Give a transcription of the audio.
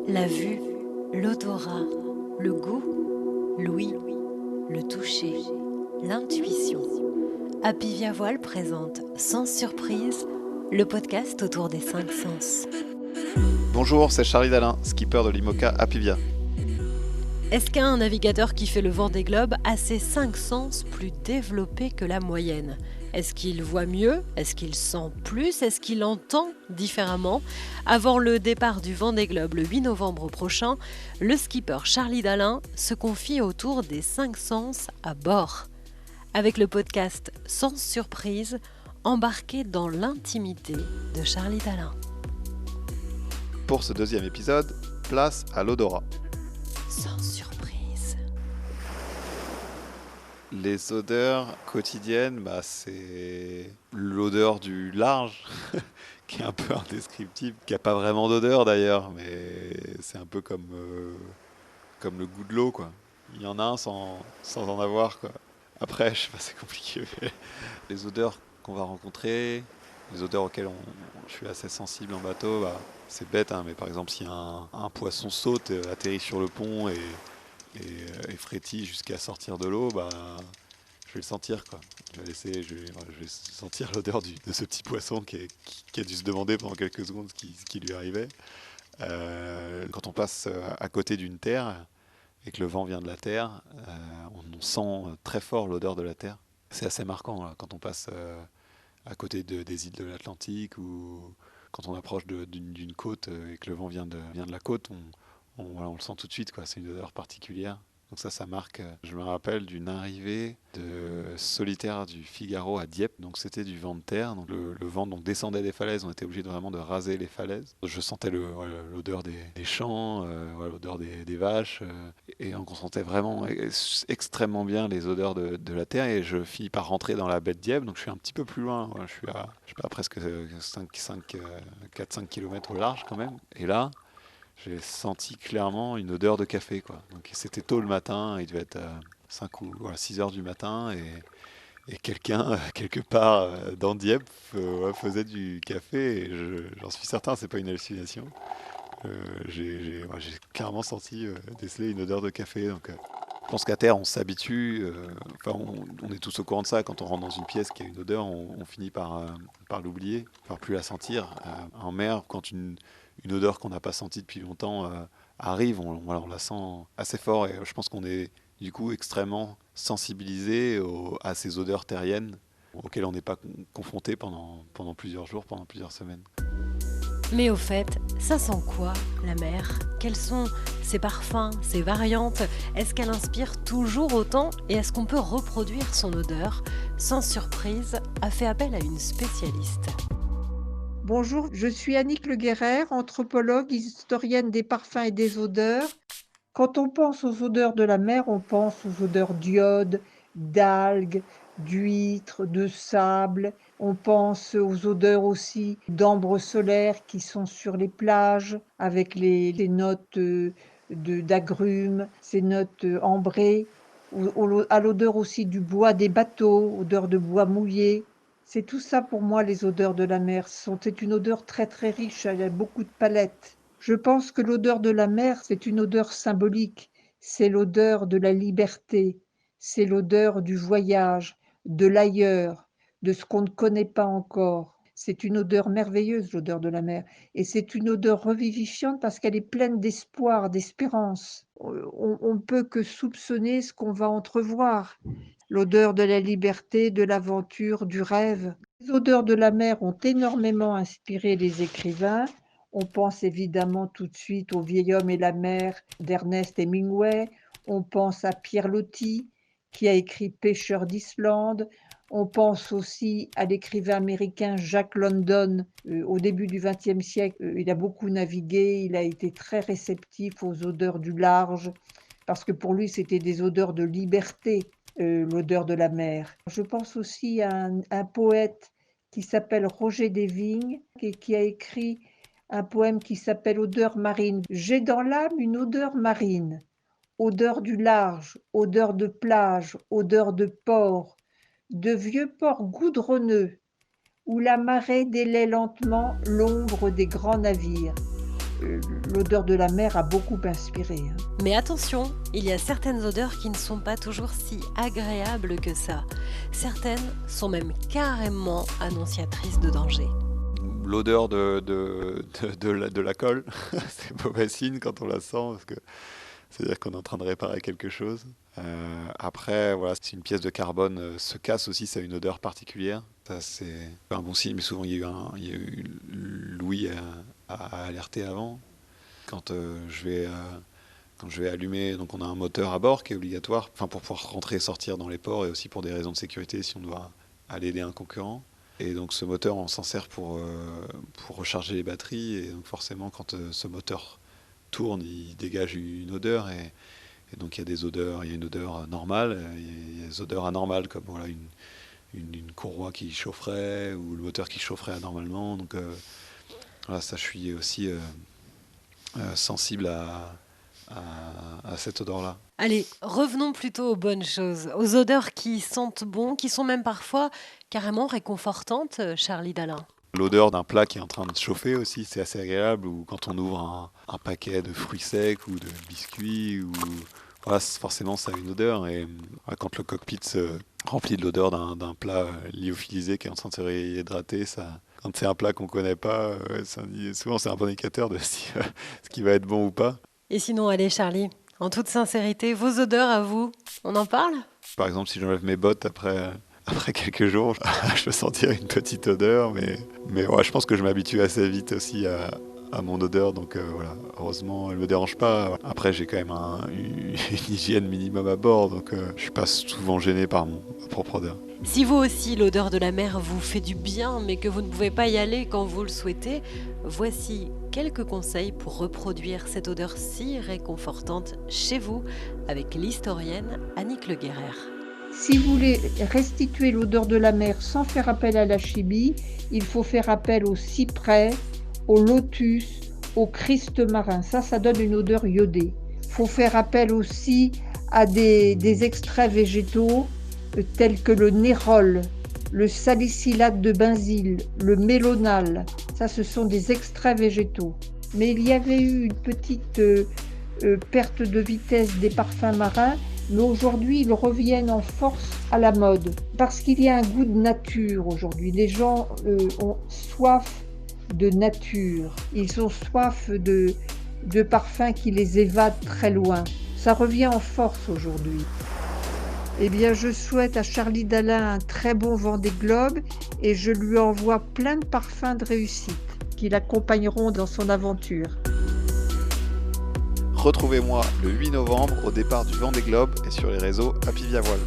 La vue, l'odorat, le goût, l'ouïe, le toucher, l'intuition. Happy Via Voile présente Sans surprise, le podcast autour des 5 sens. Bonjour, c'est Charlie Dalin, skipper de l'IMOCA Happy Via. Est-ce qu'un navigateur qui fait le Vendée Globe a ses 5 sens plus développés que la moyenne ? Est-ce qu'il voit mieux ? Est-ce qu'il sent plus ? Est-ce qu'il entend différemment ? Avant le départ du Vendée Globe le 8 novembre prochain, le skipper Charlie Dalin se confie autour des 5 sens à bord. Avec le podcast Sans surprise, embarqué dans l'intimité de Charlie Dalin. Pour ce deuxième épisode, place à l'odorat. Sans surprise. Les odeurs quotidiennes, c'est l'odeur du large, qui est un peu indescriptible, qui n'a pas vraiment d'odeur d'ailleurs, mais c'est un peu comme le goût de l'eau, quoi. Il y en a un sans en avoir, quoi. Après, je sais pas, c'est compliqué. Mais les odeurs qu'on va rencontrer, les odeurs auxquelles je suis assez sensible en bateau, c'est bête, hein, mais par exemple, si un poisson saute, atterrit sur le pont et frétille jusqu'à sortir de l'eau, je vais le sentir, quoi. Je vais sentir l'odeur de ce petit poisson qui a dû se demander pendant quelques secondes ce qui lui arrivait. Quand on passe à côté d'une terre et que le vent vient de la terre, on sent très fort l'odeur de la terre. C'est assez marquant là, quand on passe à côté des îles de l'Atlantique ou quand on approche d'une côte et que le vent vient de la côte, on le sent tout de suite, quoi. C'est une odeur particulière. Donc ça marque. Je me rappelle d'une arrivée de solitaire du Figaro à Dieppe. Donc c'était du vent de terre. Donc le vent descendait des falaises. On était obligé vraiment de raser les falaises. Je sentais l'odeur des champs, l'odeur des vaches. Et on sentait vraiment extrêmement bien les odeurs de la terre. Et je finis par rentrer dans la baie de Dieppe. Donc je suis un petit peu plus loin. Je suis à presque 4-5 km au large quand même. Et là, j'ai senti clairement une odeur de café, quoi. Donc c'était tôt le matin, il devait être 5 ou 6 heures du matin, et quelqu'un, quelque part dans Dieppe, faisait du café, et j'en suis certain, c'est pas une hallucination. J'ai clairement senti déceler une odeur de café. Donc, je pense qu'à terre, on s'habitue, on est tous au courant de ça. Quand on rentre dans une pièce qui a une odeur, on finit par l'oublier, par plus la sentir. En mer, quand une odeur qu'on n'a pas sentie depuis longtemps arrive, on la sent assez fort. Et je pense qu'on est du coup extrêmement sensibilisé à ces odeurs terriennes auxquelles on n'est pas confronté pendant plusieurs jours, pendant plusieurs semaines. Mais au fait, ça sent quoi, la mer ? Quels sont ses parfums, ses variantes ? Est-ce qu'elle inspire toujours autant ? Et est-ce qu'on peut reproduire son odeur ? Sans surprise, a fait appel à une spécialiste. Bonjour, je suis Annick Le Guerrer, anthropologue, historienne des parfums et des odeurs. Quand on pense aux odeurs de la mer, on pense aux odeurs d'iode, d'algues, d'huîtres, de sable. On pense aux odeurs aussi d'ambre solaire qui sont sur les plages avec les notes d'agrumes, ces notes ambrées. À l'odeur aussi du bois des bateaux, odeur de bois mouillé. C'est tout ça pour moi, les odeurs de la mer. C'est une odeur très très riche, il y a beaucoup de palettes. Je pense que l'odeur de la mer, c'est une odeur symbolique. C'est l'odeur de la liberté, c'est l'odeur du voyage, de l'ailleurs, de ce qu'on ne connaît pas encore. C'est une odeur merveilleuse, l'odeur de la mer. Et c'est une odeur revivifiante parce qu'elle est pleine d'espoir, d'espérance. On ne peut que soupçonner ce qu'on va entrevoir. L'odeur de la liberté, de l'aventure, du rêve. Les odeurs de la mer ont énormément inspiré les écrivains. On pense évidemment tout de suite au Vieil homme et la mer d'Ernest Hemingway. On pense à Pierre Loti, qui a écrit Pêcheurs d'Islande. On pense aussi à l'écrivain américain Jack London. Au début du XXe siècle, il a beaucoup navigué, il a été très réceptif aux odeurs du large, parce que pour lui, c'était des odeurs de liberté, l'odeur de la mer. Je pense aussi à un poète qui s'appelle Roger Desvignes, et qui a écrit un poème qui s'appelle Odeur marine. J'ai dans l'âme une odeur marine, odeur du large, odeur de plage, odeur de port, de vieux ports goudronneux, où la marée délaie lentement l'ombre des grands navires. l'odeur de la mer a beaucoup inspiré, hein. Mais attention, il y a certaines odeurs qui ne sont pas toujours si agréables que ça. Certaines sont même carrément annonciatrices de danger. L'odeur de la colle, c'est mauvais signe quand on la sent, parce que c'est-à-dire qu'on est en train de réparer quelque chose. Après, voilà, si une pièce de carbone se casse aussi, ça a une odeur particulière. Ça, c'est pas un bon signe, mais souvent il y a eu Louis à alerter avant. Quand je vais allumer, donc on a un moteur à bord qui est obligatoire, enfin pour pouvoir rentrer et sortir dans les ports, et aussi pour des raisons de sécurité si on doit aller aider un concurrent. Et donc ce moteur, on s'en sert pour recharger les batteries, et donc forcément quand ce moteur tourne, il dégage une odeur, et donc il y a des odeurs, il y a une odeur normale, il y a des odeurs anormales, comme voilà, une courroie qui chaufferait, ou le moteur qui chaufferait anormalement. Donc voilà, ça, je suis aussi sensible à cette odeur-là. Allez, revenons plutôt aux bonnes choses, aux odeurs qui sentent bon, qui sont même parfois carrément réconfortantes, Charlie Dalin. L'odeur d'un plat qui est en train de chauffer aussi, c'est assez agréable, ou quand on ouvre un paquet de fruits secs ou de biscuits, ou voilà, forcément ça a une odeur. Et quand le cockpit se remplit de l'odeur d'un plat lyophilisé qui est en train de se réhydrater, ça, quand c'est un plat qu'on ne connaît pas, souvent c'est un bon indicateur de ce qui va être bon ou pas. Et sinon, allez Charlie, en toute sincérité, vos odeurs à vous, on en parle ? Par exemple, si j'enlève mes bottes après quelques jours, je peux sentir une petite odeur, mais ouais, je pense que je m'habitue assez vite aussi à mon odeur, donc voilà, heureusement, elle ne me dérange pas. Après, j'ai quand même une hygiène minimum à bord, donc je ne suis pas souvent gêné par ma propre odeur. Si vous aussi, l'odeur de la mer vous fait du bien, mais que vous ne pouvez pas y aller quand vous le souhaitez, voici quelques conseils pour reproduire cette odeur si réconfortante chez vous avec l'historienne Annick Le Guérer. Si vous voulez restituer l'odeur de la mer sans faire appel à la chimie, il faut faire appel au cyprès, au lotus, au Christ marin. Ça donne une odeur iodée. Il faut faire appel aussi à des extraits végétaux tels que le nérol, le salicylate de benzyle, le mélonal. Ça, ce sont des extraits végétaux. Mais il y avait eu une petite perte de vitesse des parfums marins, mais aujourd'hui, ils reviennent en force à la mode. Parce qu'il y a un goût de nature aujourd'hui. Les gens ont soif de nature. Ils ont soif de parfums qui les évadent très loin. Ça revient en force aujourd'hui. Eh bien, je souhaite à Charlie Dalin un très bon Vendée Globe et je lui envoie plein de parfums de réussite qui l'accompagneront dans son aventure. Retrouvez-moi le 8 novembre au départ du Vendée Globe et sur les réseaux Happy Via Voile.